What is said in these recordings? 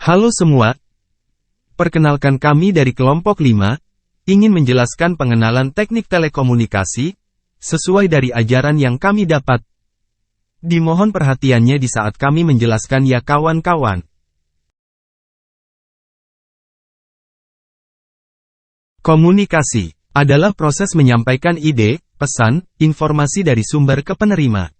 Halo semua, perkenalkan kami dari kelompok 5, ingin menjelaskan pengenalan teknik telekomunikasi, sesuai dari ajaran yang kami dapat. Dimohon perhatiannya di saat kami menjelaskan ya kawan-kawan. Komunikasi adalah proses menyampaikan ide, pesan, informasi dari sumber ke penerima.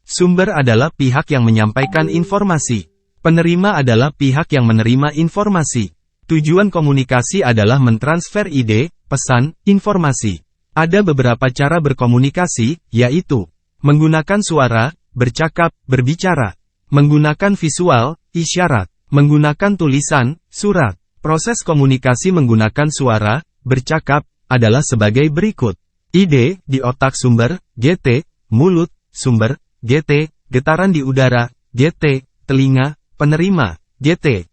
Sumber adalah pihak yang menyampaikan informasi. Penerima adalah pihak yang menerima informasi. Tujuan komunikasi adalah mentransfer ide, pesan, informasi. Ada beberapa cara berkomunikasi, yaitu menggunakan suara, bercakap, berbicara, menggunakan visual, isyarat, menggunakan tulisan, surat. Proses komunikasi menggunakan suara, bercakap, adalah sebagai berikut. Ide, di otak sumber, GT, mulut, sumber, GT, getaran di udara, GT, telinga, penerima, GT.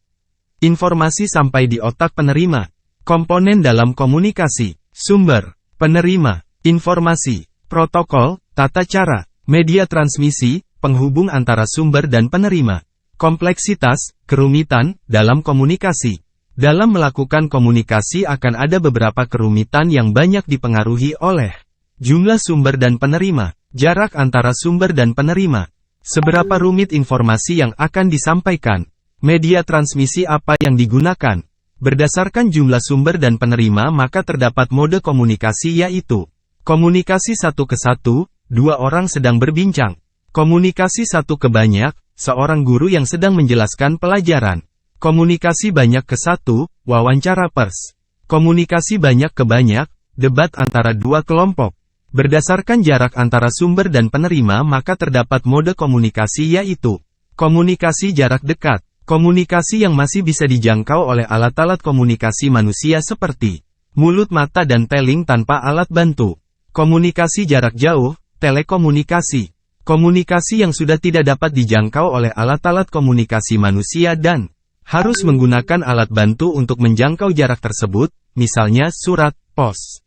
Informasi sampai di otak penerima. Komponen dalam komunikasi. Sumber, penerima, informasi, protokol, tata cara, media transmisi, penghubung antara sumber dan penerima. Kompleksitas, kerumitan, dalam komunikasi. Dalam melakukan komunikasi akan ada beberapa kerumitan yang banyak dipengaruhi oleh jumlah sumber dan penerima, jarak antara sumber dan penerima. Seberapa rumit informasi yang akan disampaikan? Media transmisi apa yang digunakan? Berdasarkan jumlah sumber dan penerima maka terdapat mode komunikasi yaitu komunikasi satu ke satu, dua orang sedang berbincang. Komunikasi satu ke banyak, seorang guru yang sedang menjelaskan pelajaran. Komunikasi banyak ke satu, wawancara pers. Komunikasi banyak ke banyak, debat antara dua kelompok. Berdasarkan jarak antara sumber dan penerima maka terdapat mode komunikasi yaitu komunikasi jarak dekat, komunikasi yang masih bisa dijangkau oleh alat-alat komunikasi manusia seperti mulut mata dan teling tanpa alat bantu. Komunikasi jarak jauh, telekomunikasi, komunikasi yang sudah tidak dapat dijangkau oleh alat-alat komunikasi manusia dan harus menggunakan alat bantu untuk menjangkau jarak tersebut, misalnya surat, pos.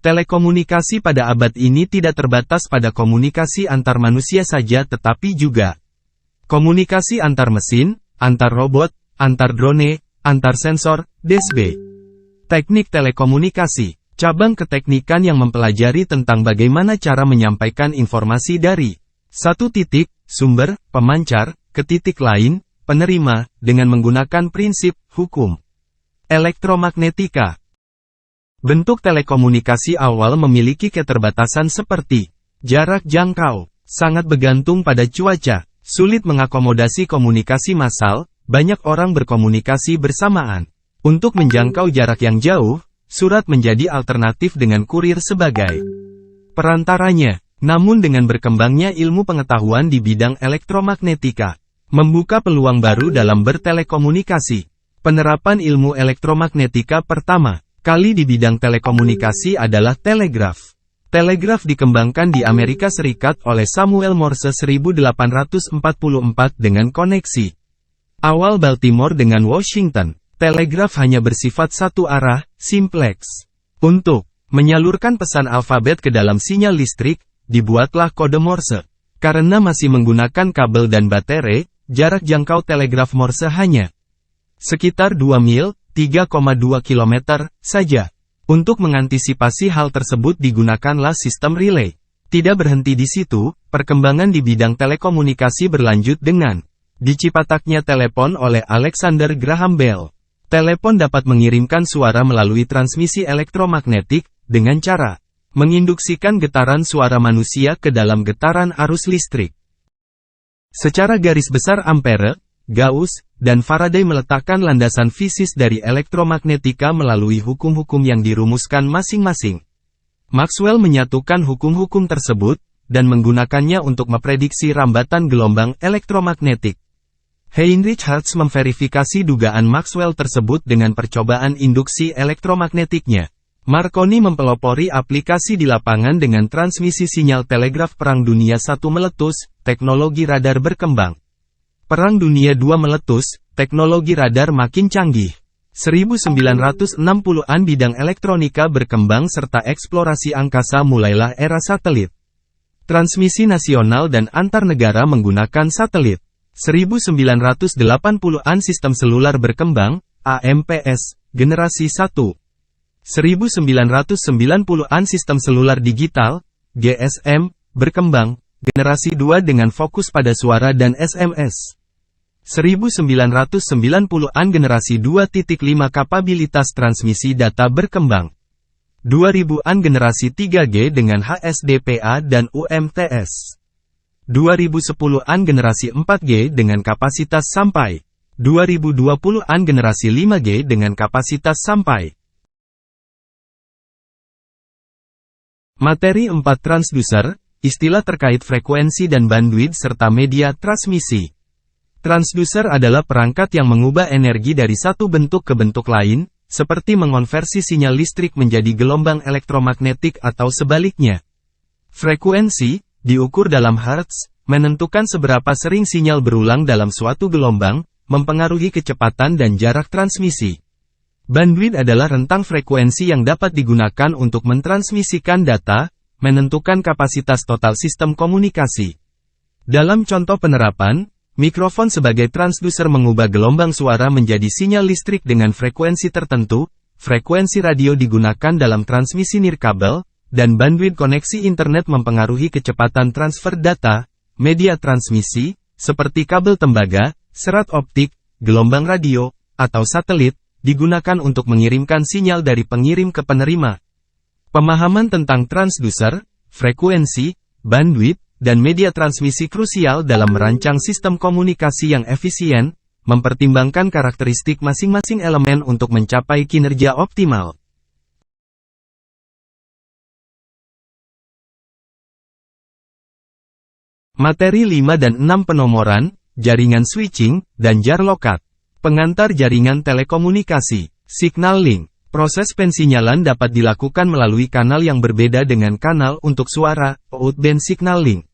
Telekomunikasi pada abad ini tidak terbatas pada komunikasi antar manusia saja tetapi juga komunikasi antar mesin, antar robot, antar drone, antar sensor, DSB. Teknik telekomunikasi, cabang keteknikan yang mempelajari tentang bagaimana cara menyampaikan informasi dari satu titik, sumber, pemancar, ke titik lain, penerima, dengan menggunakan prinsip, hukum elektromagnetika. Bentuk telekomunikasi awal memiliki keterbatasan seperti jarak jangkau, sangat bergantung pada cuaca, sulit mengakomodasi komunikasi massal, banyak orang berkomunikasi bersamaan. Untuk menjangkau jarak yang jauh, surat menjadi alternatif dengan kurir sebagai perantaranya. Namun dengan berkembangnya ilmu pengetahuan di bidang elektromagnetika, membuka peluang baru dalam bertelekomunikasi. Penerapan ilmu elektromagnetika pertama kali di bidang telekomunikasi adalah telegraf. Telegraf dikembangkan di Amerika Serikat oleh Samuel Morse 1844 dengan koneksi awal Baltimore dengan Washington. Telegraf hanya bersifat satu arah, simplex. Untuk menyalurkan pesan alfabet ke dalam sinyal listrik, dibuatlah kode Morse. Karena masih menggunakan kabel dan baterai, jarak jangkau telegraf Morse hanya sekitar 2 mil, 3,2 km, saja. Untuk mengantisipasi hal tersebut digunakanlah sistem relay. Tidak berhenti di situ, perkembangan di bidang telekomunikasi berlanjut dengan dicipataknya telepon oleh Alexander Graham Bell. Telepon dapat mengirimkan suara melalui transmisi elektromagnetik, dengan cara menginduksikan getaran suara manusia ke dalam getaran arus listrik. Secara garis besar Ampere, Gauss, dan Faraday meletakkan landasan fisis dari elektromagnetika melalui hukum-hukum yang dirumuskan masing-masing. Maxwell menyatukan hukum-hukum tersebut, dan menggunakannya untuk memprediksi rambatan gelombang elektromagnetik. Heinrich Hertz memverifikasi dugaan Maxwell tersebut dengan percobaan induksi elektromagnetiknya. Marconi mempelopori aplikasi di lapangan dengan transmisi sinyal telegraf. Perang Dunia I meletus, teknologi radar berkembang. Perang Dunia II meletus, teknologi radar makin canggih. 1960-an bidang elektronika berkembang serta eksplorasi angkasa mulailah era satelit. Transmisi nasional dan antar negara menggunakan satelit. 1980-an sistem seluler berkembang, AMPS, generasi 1. 1990-an sistem seluler digital, GSM, berkembang, generasi 2 dengan fokus pada suara dan SMS. 1990-an generasi 2.5 kapabilitas transmisi data berkembang. 2000-an generasi 3G dengan HSDPA dan UMTS. 2010-an generasi 4G dengan kapasitas sampai. 2020-an generasi 5G dengan kapasitas sampai. Materi 4 transducer, istilah terkait frekuensi dan bandwidth serta media transmisi. Transducer adalah perangkat yang mengubah energi dari satu bentuk ke bentuk lain, seperti mengonversi sinyal listrik menjadi gelombang elektromagnetik atau sebaliknya. Frekuensi, diukur dalam hertz, menentukan seberapa sering sinyal berulang dalam suatu gelombang, mempengaruhi kecepatan dan jarak transmisi. Bandwidth adalah rentang frekuensi yang dapat digunakan untuk mentransmisikan data, menentukan kapasitas total sistem komunikasi. Dalam contoh penerapan, mikrofon sebagai transducer mengubah gelombang suara menjadi sinyal listrik dengan frekuensi tertentu, frekuensi radio digunakan dalam transmisi nirkabel, dan bandwidth koneksi internet mempengaruhi kecepatan transfer data, media transmisi, seperti kabel tembaga, serat optik, gelombang radio, atau satelit, digunakan untuk mengirimkan sinyal dari pengirim ke penerima. Pemahaman tentang transducer, frekuensi, bandwidth, dan media transmisi krusial dalam merancang sistem komunikasi yang efisien, mempertimbangkan karakteristik masing-masing elemen untuk mencapai kinerja optimal. Materi 5 dan 6 penomoran, jaringan switching, dan jar lokat. Pengantar jaringan telekomunikasi, signal link. Proses pensinyalan dapat dilakukan melalui kanal yang berbeda dengan kanal untuk suara, outband signal link.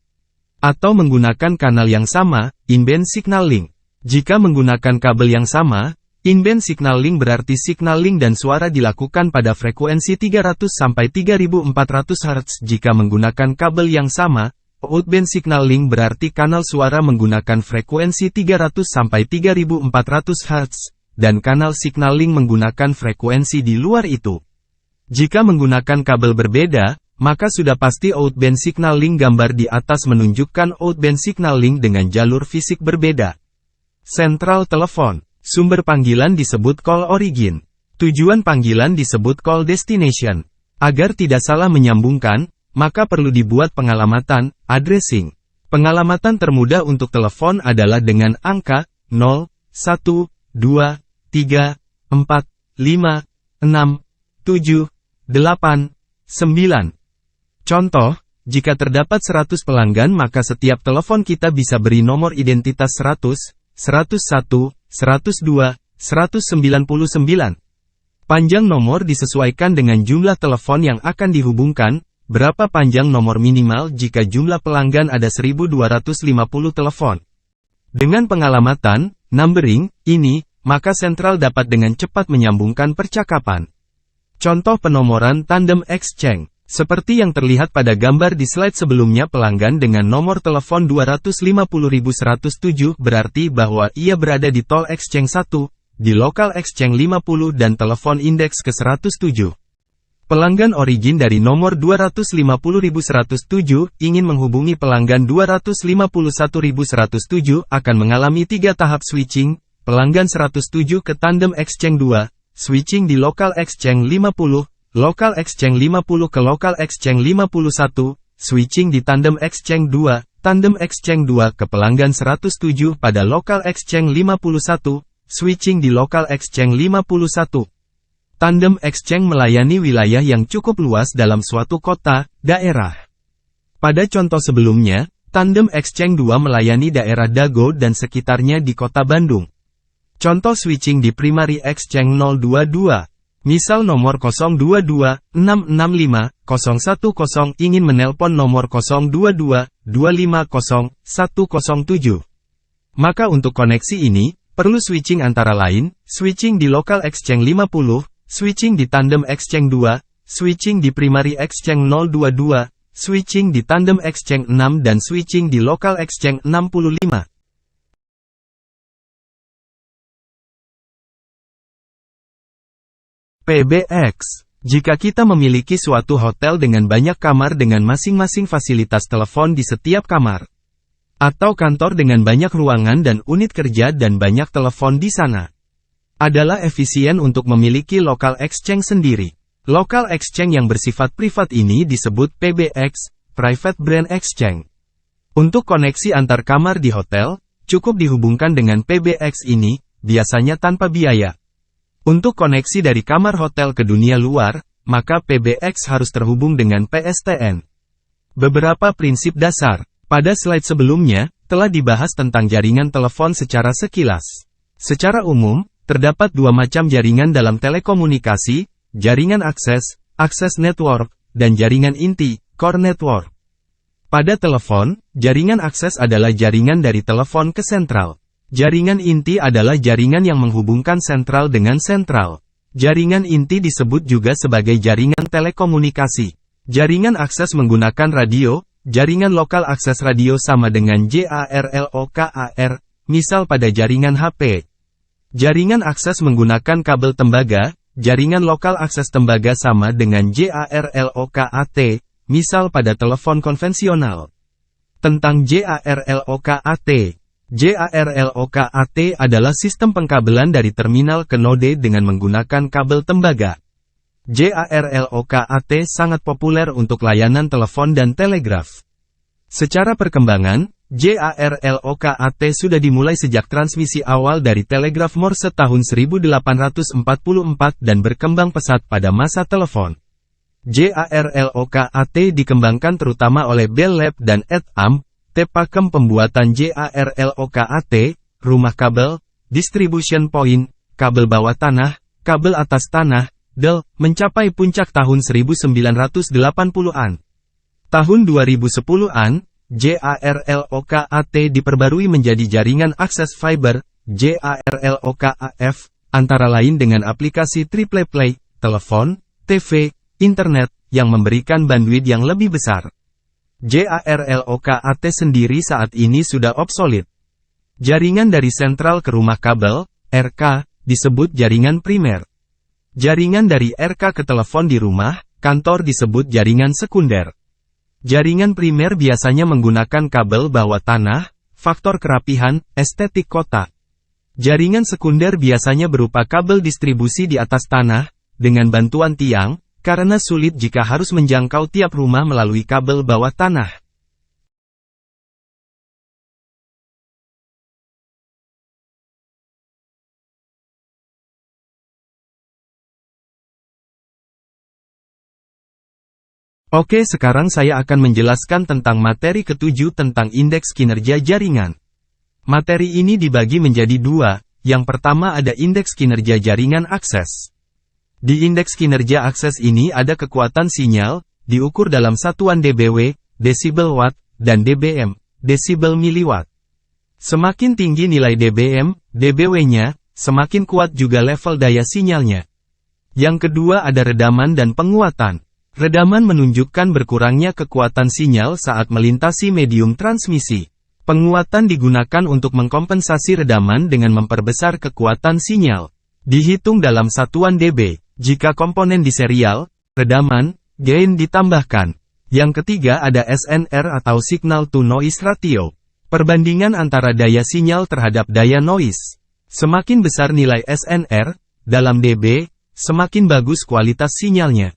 Atau menggunakan kanal yang sama, in-band signal link. Jika menggunakan kabel yang sama, in-band signal link berarti signal link dan suara dilakukan pada frekuensi 300 sampai 3400 Hz. Jika menggunakan kabel yang sama, outband signal link berarti kanal suara menggunakan frekuensi 300 sampai 3400 Hz, dan kanal signal link menggunakan frekuensi di luar itu. Jika menggunakan kabel berbeda, maka sudah pasti outband signal link. Gambar di atas menunjukkan outband signal link dengan jalur fisik berbeda. Sentral telepon. Sumber panggilan disebut call origin. Tujuan panggilan disebut call destination. Agar tidak salah menyambungkan, maka perlu dibuat pengalamatan, addressing. Pengalamatan termudah untuk telepon adalah dengan angka 0, 1, 2, 3, 4, 5, 6, 7, 8, 9. Contoh, jika terdapat 100 pelanggan maka setiap telepon kita bisa beri nomor identitas 100, 101, 102, 199. Panjang nomor disesuaikan dengan jumlah telepon yang akan dihubungkan. Berapa panjang nomor minimal jika jumlah pelanggan ada 1250 telepon? Dengan pengalamatan, numbering, ini, maka sentral dapat dengan cepat menyambungkan percakapan. Contoh penomoran tandem exchange. Seperti yang terlihat pada gambar di slide sebelumnya, pelanggan dengan nomor telepon 250.107 berarti bahwa ia berada di tol exchange 1, di local exchange 50 dan telepon indeks ke 107. Pelanggan origin dari nomor 250.107 ingin menghubungi pelanggan 251.107 akan mengalami 3 tahap switching, pelanggan 107 ke tandem exchange 2, switching di local exchange 50, local exchange 50 ke local exchange 51, switching di tandem exchange 2, tandem exchange 2 ke pelanggan 107 pada local exchange 51, switching di local exchange 51. Tandem exchange melayani wilayah yang cukup luas dalam suatu kota, daerah. Pada contoh sebelumnya, Tandem Exchange 2 melayani daerah Dago dan sekitarnya di Kota Bandung. Contoh switching di Primary Exchange 022. Misal nomor 022-665-010 ingin menelpon nomor 022-250-107. Maka untuk koneksi ini, perlu switching antara lain, switching di Local Exchange 50, switching di Tandem Exchange 2, switching di Primary Exchange 022, switching di Tandem Exchange 6 dan switching di Local Exchange 65. PBX. Jika kita memiliki suatu hotel dengan banyak kamar dengan masing-masing fasilitas telepon di setiap kamar, atau kantor dengan banyak ruangan dan unit kerja dan banyak telepon di sana, adalah efisien untuk memiliki local exchange sendiri. Local exchange yang bersifat privat ini disebut PBX, Private Brand Exchange. Untuk koneksi antar kamar di hotel, cukup dihubungkan dengan PBX ini, biasanya tanpa biaya. Untuk koneksi dari kamar hotel ke dunia luar, maka PBX harus terhubung dengan PSTN. Beberapa prinsip dasar. Pada slide sebelumnya, telah dibahas tentang jaringan telepon secara sekilas. Secara umum, terdapat dua macam jaringan dalam telekomunikasi, jaringan akses, access network, dan jaringan inti, core network. Pada telepon, jaringan akses adalah jaringan dari telepon ke sentral. Jaringan inti adalah jaringan yang menghubungkan sentral dengan sentral. Jaringan inti disebut juga sebagai jaringan telekomunikasi. Jaringan akses menggunakan radio, jaringan lokal akses radio sama dengan JARLOKAR, misal pada jaringan HP. Jaringan akses menggunakan kabel tembaga, jaringan lokal akses tembaga sama dengan JARLOKAT, misal pada telepon konvensional. Tentang JARLOKAT. JARLOKAT adalah sistem pengkabelan dari terminal ke node dengan menggunakan kabel tembaga. JARLOKAT sangat populer untuk layanan telepon dan telegraf. Secara perkembangan, JARLOKAT sudah dimulai sejak transmisi awal dari telegraf Morse tahun 1844 dan berkembang pesat pada masa telepon. JARLOKAT dikembangkan terutama oleh Bell Lab dan Ed Am. Pakem pembuatan JARLOKAT, rumah kabel, distribution point, kabel bawah tanah, kabel atas tanah, DEL, mencapai puncak tahun 1980-an. Tahun 2010-an, JARLOKAT diperbarui menjadi jaringan akses fiber, JARLOKAF, antara lain dengan aplikasi Triple Play, telepon, TV, internet, yang memberikan bandwidth yang lebih besar. JARLOKAT sendiri saat ini sudah obsolet. Jaringan dari sentral ke rumah kabel, RK, disebut jaringan primer. Jaringan dari RK ke telepon di rumah, kantor disebut jaringan sekunder. Jaringan primer biasanya menggunakan kabel bawah tanah, faktor kerapihan, estetik kota. Jaringan sekunder biasanya berupa kabel distribusi di atas tanah, dengan bantuan tiang, karena sulit jika harus menjangkau tiap rumah melalui kabel bawah tanah. Oke, sekarang saya akan menjelaskan tentang materi ketujuh tentang indeks kinerja jaringan. Materi ini dibagi menjadi dua, yang pertama ada indeks kinerja jaringan akses. Di indeks kinerja akses ini ada kekuatan sinyal, diukur dalam satuan dBW, desibel watt, dan dBm, desibel miliwatt. Semakin tinggi nilai dBm, dBW-nya, semakin kuat juga level daya sinyalnya. Yang kedua ada redaman dan penguatan. Redaman menunjukkan berkurangnya kekuatan sinyal saat melintasi medium transmisi. Penguatan digunakan untuk mengkompensasi redaman dengan memperbesar kekuatan sinyal. Dihitung dalam satuan dB. Jika komponen di serial, redaman, gain ditambahkan. Yang ketiga ada SNR atau Signal to Noise Ratio. Perbandingan antara daya sinyal terhadap daya noise. Semakin besar nilai SNR, dalam dB, semakin bagus kualitas sinyalnya.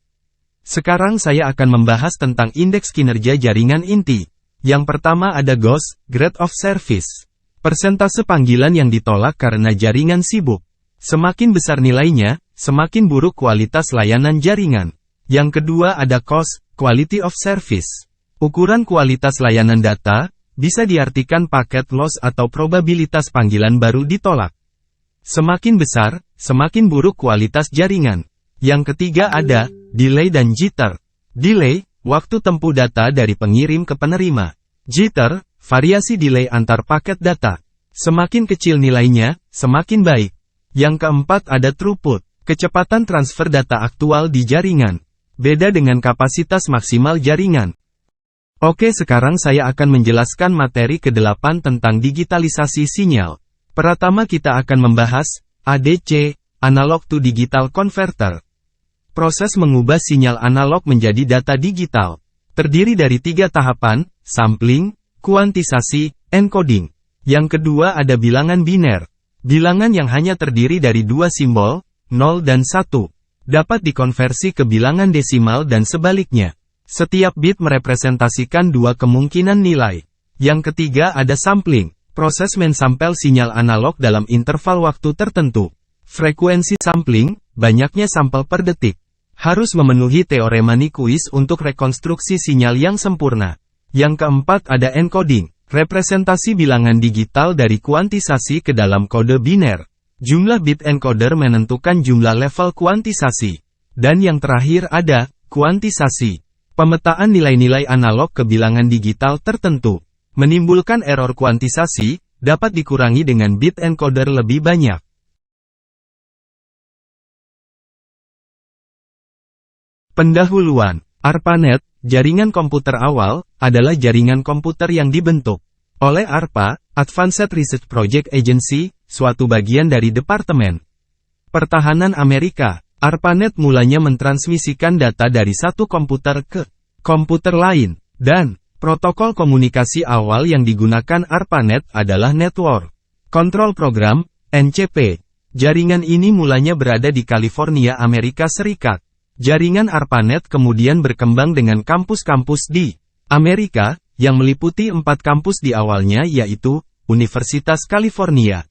Sekarang saya akan membahas tentang indeks kinerja jaringan inti. Yang pertama ada GOS, Grade of Service. Persentase panggilan yang ditolak karena jaringan sibuk. Semakin besar nilainya, semakin buruk kualitas layanan jaringan. Yang kedua ada COS, Quality of Service. Ukuran kualitas layanan data, bisa diartikan paket loss atau probabilitas panggilan baru ditolak. Semakin besar, semakin buruk kualitas jaringan. Yang ketiga ada delay dan jitter. Delay, waktu tempuh data dari pengirim ke penerima. Jitter, variasi delay antar paket data. Semakin kecil nilainya, semakin baik. Yang keempat ada throughput, kecepatan transfer data aktual di jaringan. Beda dengan kapasitas maksimal jaringan. Oke, sekarang saya akan menjelaskan materi ke-8 tentang digitalisasi sinyal. Pertama kita akan membahas ADC, Analog to Digital Converter. Proses mengubah sinyal analog menjadi data digital. Terdiri dari 3 tahapan, sampling, kuantisasi, encoding. Yang kedua ada bilangan biner. Bilangan yang hanya terdiri dari 2 simbol, 0 dan 1. Dapat dikonversi ke bilangan desimal dan sebaliknya. Setiap bit merepresentasikan 2 kemungkinan nilai. Yang ketiga ada sampling. Proses mensampel sinyal analog dalam interval waktu tertentu. Frekuensi sampling, banyaknya sampel per detik. Harus memenuhi teorema Nyquist untuk rekonstruksi sinyal yang sempurna. Yang keempat ada encoding. Representasi bilangan digital dari kuantisasi ke dalam kode biner. Jumlah bit encoder menentukan jumlah level kuantisasi. Dan yang terakhir ada kuantisasi. Pemetaan nilai-nilai analog ke bilangan digital tertentu. Menimbulkan error kuantisasi, dapat dikurangi dengan bit encoder lebih banyak. Pendahuluan, ARPANET, jaringan komputer awal, adalah jaringan komputer yang dibentuk oleh ARPA, Advanced Research Project Agency, suatu bagian dari Departemen Pertahanan Amerika. ARPANET mulanya mentransmisikan data dari satu komputer ke komputer lain, dan protokol komunikasi awal yang digunakan ARPANET adalah Network Control Program, NCP. Jaringan ini mulanya berada di California, Amerika Serikat. Jaringan ARPANET kemudian berkembang dengan kampus-kampus di Amerika, yang meliputi 4 kampus di awalnya yaitu, Universitas California,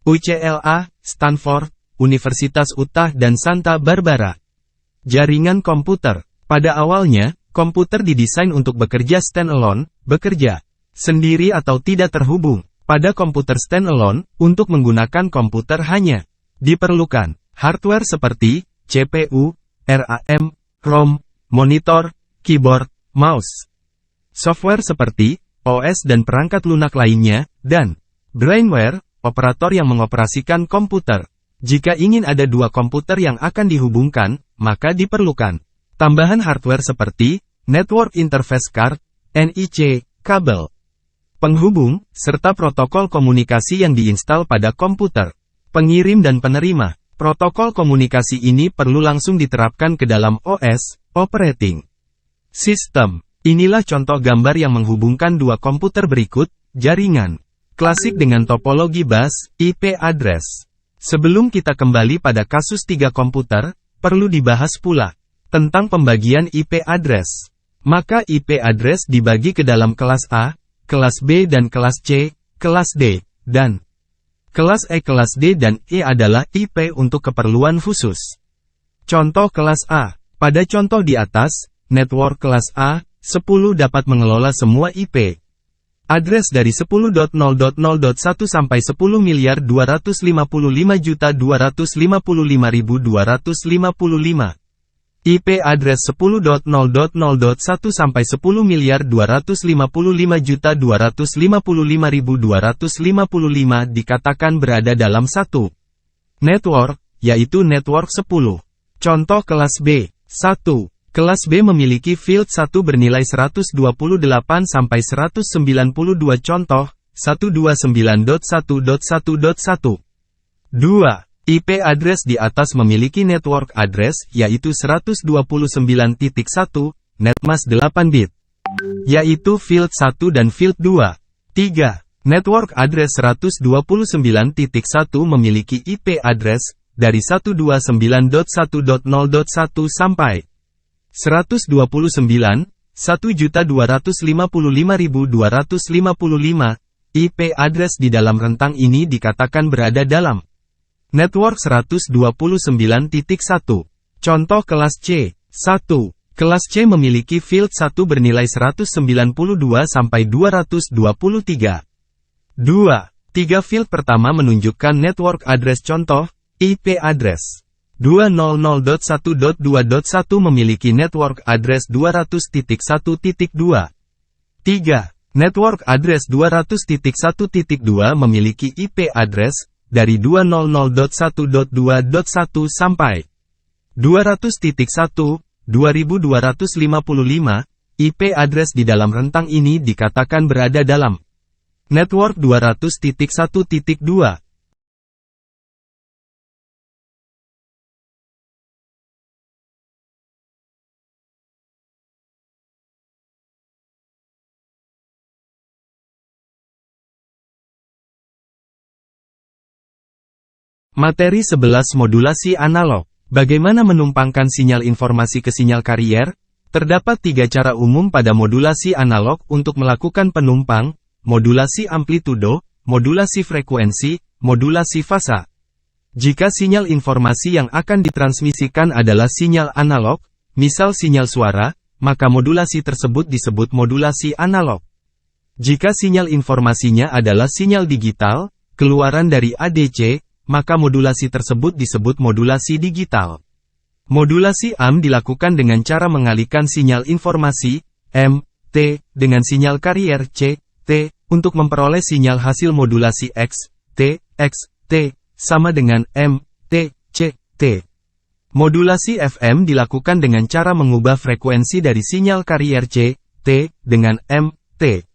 UCLA, Stanford, Universitas Utah dan Santa Barbara. Jaringan komputer. Pada awalnya, komputer didesain untuk bekerja standalone, bekerja sendiri atau tidak terhubung. Pada komputer standalone, untuk menggunakan komputer hanya diperlukan hardware seperti CPU, RAM, ROM, monitor, keyboard, mouse. Software seperti OS dan perangkat lunak lainnya, dan brainware, operator yang mengoperasikan komputer. Jika ingin ada 2 komputer yang akan dihubungkan, maka diperlukan tambahan hardware seperti Network Interface Card, NIC, kabel penghubung, serta protokol komunikasi yang diinstal pada komputer pengirim dan penerima. Protokol komunikasi ini perlu langsung diterapkan ke dalam OS, operating system. Inilah contoh gambar yang menghubungkan 2 komputer berikut, jaringan klasik dengan topologi bus, IP address. Sebelum kita kembali pada kasus 3 komputer, perlu dibahas pula tentang pembagian IP address. Maka IP address dibagi ke dalam kelas A, kelas B dan kelas C, kelas D, dan kelas E. Kelas D dan E adalah IP untuk keperluan khusus. Contoh kelas A. Pada contoh di atas, network kelas A, 10 dapat mengelola semua IP address dari 10.0.0.1 sampai 10.255.255.255. IP address 10.0.0.1 sampai 10.255.255.255 dikatakan berada dalam satu network, yaitu network 10. Contoh kelas B. 1. Kelas B memiliki field 1 bernilai 128 sampai 192 contoh, 129.1.1.1. 2. IP address di atas memiliki network address, yaitu 129.1, netmask 8 bit, yaitu field 1 dan field 2. 3. Network address 129.1 memiliki IP address, dari 129.1.0.1 sampai 129, 1.255.255, IP address di dalam rentang ini dikatakan berada dalam network 129.1. Contoh kelas C. 1. Kelas C memiliki field 1 bernilai 192 sampai 223. 3 field pertama menunjukkan network address contoh, IP address. 200.1.2.1 memiliki network address 200.1.2. 3. Network address 200.1.2 memiliki IP address dari 200.1.2.1 sampai 200.1. 2255, IP address di dalam rentang ini dikatakan berada dalam network 200.1.2. Materi 11 Modulasi analog. Bagaimana menumpangkan sinyal informasi ke sinyal karier? Terdapat 3 cara umum pada modulasi analog untuk melakukan penumpang: modulasi amplitudo, modulasi frekuensi, modulasi fasa. Jika sinyal informasi yang akan ditransmisikan adalah sinyal analog, misal sinyal suara, maka modulasi tersebut disebut modulasi analog. Jika sinyal informasinya adalah sinyal digital, keluaran dari ADC, maka modulasi tersebut disebut modulasi digital. Modulasi AM dilakukan dengan cara mengalihkan sinyal informasi, M, T, dengan sinyal karier C, T, untuk memperoleh sinyal hasil modulasi X, T, sama dengan M, T, C, T. Modulasi FM dilakukan dengan cara mengubah frekuensi dari sinyal karier C, T, dengan M, T.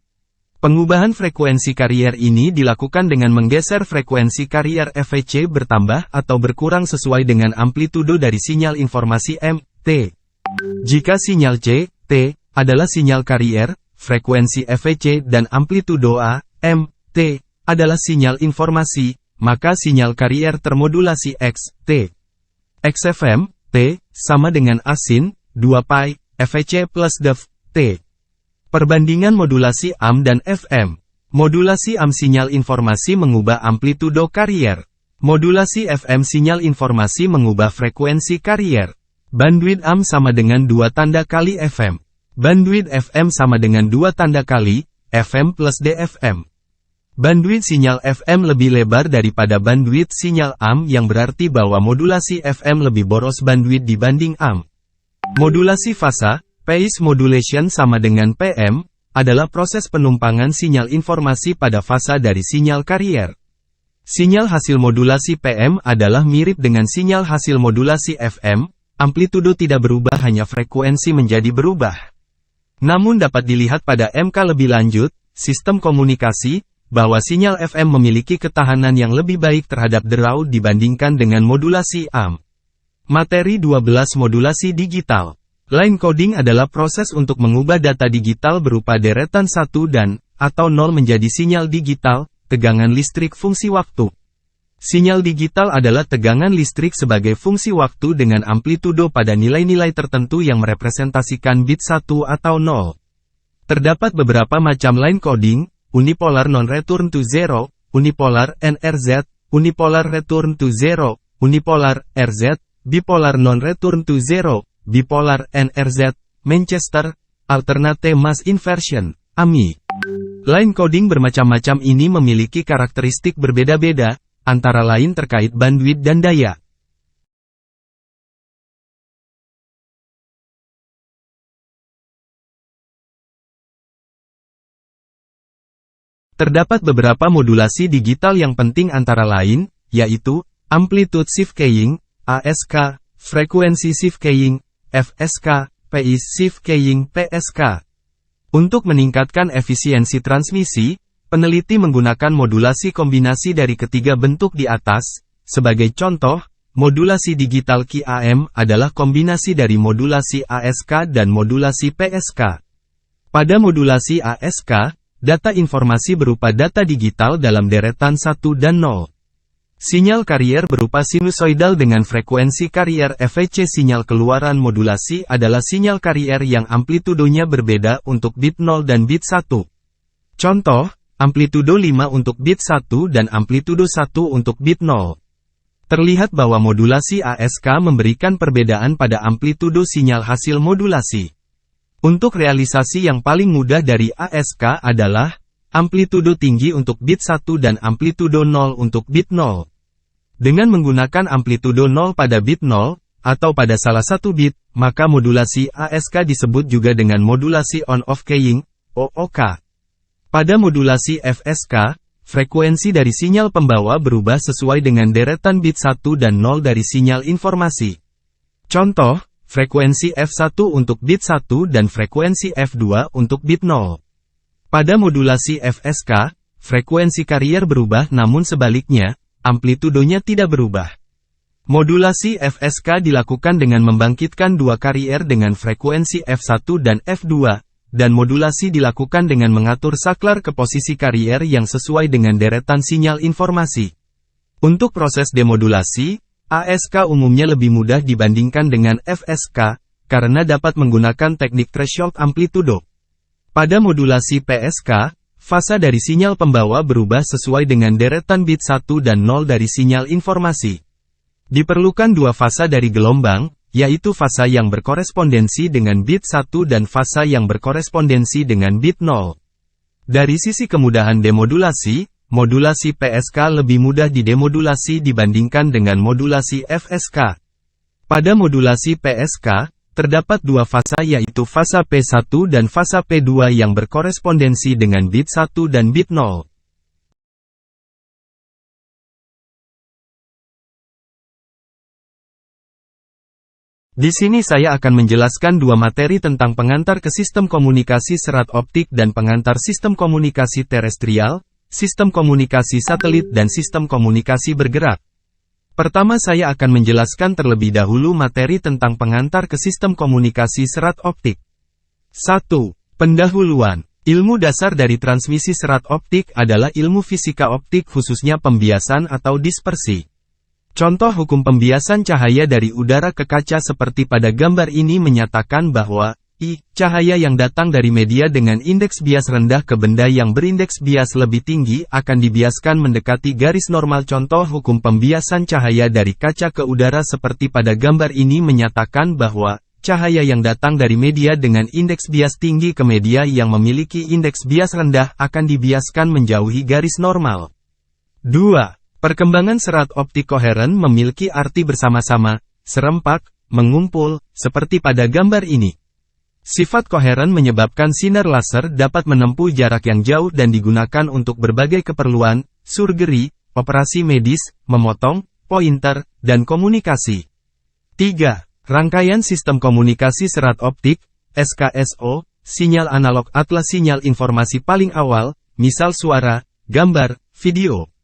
Pengubahan frekuensi karier ini dilakukan dengan menggeser frekuensi karier FEC bertambah atau berkurang sesuai dengan amplitudo dari sinyal informasi M, T. Jika sinyal C, T, adalah sinyal karier, frekuensi FEC dan amplitudo A, M, T, adalah sinyal informasi, maka sinyal karier termodulasi X, T. XFM, T, sama dengan Asin, 2 pi, FEC plus DEF, T. Perbandingan modulasi AM dan FM. Modulasi AM sinyal informasi mengubah amplitudo karier. Modulasi FM sinyal informasi mengubah frekuensi karier. Bandwidth AM sama dengan 2 tanda kali FM. Bandwidth FM sama dengan 2 tanda kali FM plus DFM. Bandwidth sinyal FM lebih lebar daripada bandwidth sinyal AM yang berarti bahwa modulasi FM lebih boros bandwidth dibanding AM. Modulasi fasa, Phase modulation sama dengan PM, adalah proses penumpangan sinyal informasi pada fasa dari sinyal karier. Sinyal hasil modulasi PM adalah mirip dengan sinyal hasil modulasi FM, amplitudo tidak berubah hanya frekuensi menjadi berubah. Namun dapat dilihat pada MK lebih lanjut, sistem komunikasi, bahwa sinyal FM memiliki ketahanan yang lebih baik terhadap draw dibandingkan dengan modulasi AM. Materi 12 Modulasi digital. Line coding adalah proses untuk mengubah data digital berupa deretan 1 dan, atau 0 menjadi sinyal digital, tegangan listrik fungsi waktu. Sinyal digital adalah tegangan listrik sebagai fungsi waktu dengan amplitudo pada nilai-nilai tertentu yang merepresentasikan bit 1 atau 0. Terdapat beberapa macam line coding: unipolar non-return to zero, unipolar NRZ, unipolar return to zero, unipolar RZ, bipolar non-return to zero, bipolar NRZ, Manchester, alternate mass inversion, AMI. Line coding bermacam-macam ini memiliki karakteristik berbeda-beda, antara lain terkait bandwidth dan daya. Terdapat beberapa modulasi digital yang penting antara lain, yaitu, amplitude shift keying, ASK, frekuensi shift keying, FSK, phase shift keying, PSK. Untuk meningkatkan efisiensi transmisi, peneliti menggunakan modulasi kombinasi dari ketiga bentuk di atas. Sebagai contoh, modulasi digital QAM adalah kombinasi dari modulasi ASK dan modulasi PSK. Pada modulasi ASK, data informasi berupa data digital dalam deretan 1 dan 0. Sinyal karier berupa sinusoidal dengan frekuensi karier FEC. Sinyal keluaran modulasi adalah sinyal karier yang amplitudonya berbeda untuk bit 0 dan bit 1. Contoh, amplitudo 5 untuk bit 1 dan amplitudo 1 untuk bit 0. Terlihat bahwa modulasi ASK memberikan perbedaan pada amplitudo sinyal hasil modulasi. Untuk realisasi yang paling mudah dari ASK adalah amplitudo tinggi untuk bit 1 dan amplitudo 0 untuk bit 0. Dengan menggunakan amplitudo 0 pada bit 0, atau pada salah satu bit, maka modulasi ASK disebut juga dengan modulasi on-off keying, OOK. Pada modulasi FSK, frekuensi dari sinyal pembawa berubah sesuai dengan deretan bit 1 dan 0 dari sinyal informasi. Contoh, frekuensi F1 untuk bit 1 dan frekuensi F2 untuk bit 0. Pada modulasi FSK, frekuensi carrier berubah namun sebaliknya, amplitudonya tidak berubah. Modulasi FSK dilakukan dengan membangkitkan dua carrier dengan frekuensi F1 dan F2, dan modulasi dilakukan dengan mengatur saklar ke posisi carrier yang sesuai dengan deretan sinyal informasi. Untuk proses demodulasi, ASK umumnya lebih mudah dibandingkan dengan FSK, karena dapat menggunakan teknik threshold amplitudo. Pada modulasi PSK, fasa dari sinyal pembawa berubah sesuai dengan deretan bit 1 dan 0 dari sinyal informasi. Diperlukan dua fasa dari gelombang, yaitu fasa yang berkorespondensi dengan bit 1 dan fasa yang berkorespondensi dengan bit 0. Dari sisi kemudahan demodulasi, modulasi PSK lebih mudah didemodulasi dibandingkan dengan modulasi FSK. Pada modulasi PSK, terdapat dua fasa yaitu fasa P1 dan fasa P2 yang berkorespondensi dengan bit 1 dan bit 0. Di sini saya akan menjelaskan dua materi tentang pengantar ke sistem komunikasi serat optik dan pengantar sistem komunikasi terestrial, sistem komunikasi satelit dan sistem komunikasi bergerak. Pertama saya akan menjelaskan terlebih dahulu materi tentang pengantar ke sistem komunikasi serat optik. 1. Pendahuluan. Ilmu dasar dari transmisi serat optik adalah ilmu fisika optik khususnya pembiasan atau dispersi. Contoh hukum pembiasan cahaya dari udara ke kaca seperti pada gambar ini menyatakan bahwa, cahaya yang datang dari media dengan indeks bias rendah ke benda yang berindeks bias lebih tinggi akan dibiaskan mendekati garis normal. Contoh hukum pembiasan cahaya dari kaca ke udara seperti pada gambar ini menyatakan bahwa, cahaya yang datang dari media dengan indeks bias tinggi ke media yang memiliki indeks bias rendah akan dibiaskan menjauhi garis normal. 2. Perkembangan serat optik koheren memiliki arti bersama-sama, serempak, mengumpul, seperti pada gambar ini. Sifat koheren menyebabkan sinar laser dapat menempuh jarak yang jauh dan digunakan untuk berbagai keperluan, surgery, operasi medis, memotong, pointer, dan komunikasi. 3. Rangkaian sistem komunikasi serat optik, SKSO, sinyal analog adalah sinyal informasi paling awal, misal suara, gambar, video.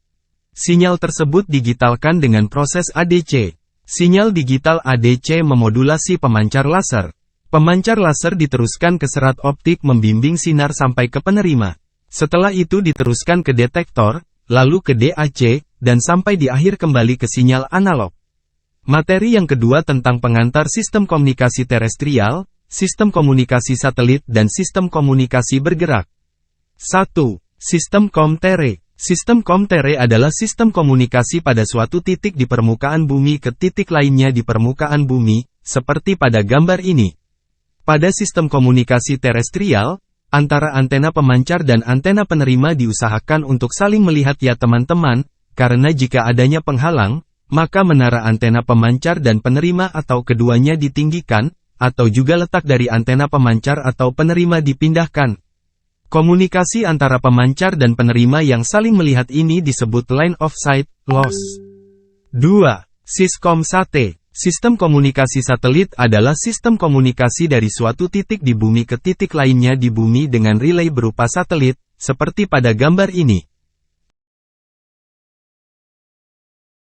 Sinyal tersebut digitalkan dengan proses ADC. Sinyal digital ADC memodulasi pemancar laser. Pemancar laser diteruskan ke serat optik membimbing sinar sampai ke penerima. Setelah itu diteruskan ke detektor, lalu ke DAC, dan sampai di akhir kembali ke sinyal analog. Materi yang kedua tentang pengantar sistem komunikasi terestrial, sistem komunikasi satelit dan sistem komunikasi bergerak. 1. Sistem komtere. Sistem komtere adalah sistem komunikasi pada suatu titik di permukaan bumi ke titik lainnya di permukaan bumi, seperti pada gambar ini. Pada sistem komunikasi terestrial, antara antena pemancar dan antena penerima diusahakan untuk saling melihat ya teman-teman, karena jika adanya penghalang, maka menara antena pemancar dan penerima atau keduanya ditinggikan, atau juga letak dari antena pemancar atau penerima dipindahkan. Komunikasi antara pemancar dan penerima yang saling melihat ini disebut line of sight loss. 2. Siskomsat. Sistem komunikasi satelit adalah sistem komunikasi dari suatu titik di bumi ke titik lainnya di bumi dengan relay berupa satelit, seperti pada gambar ini.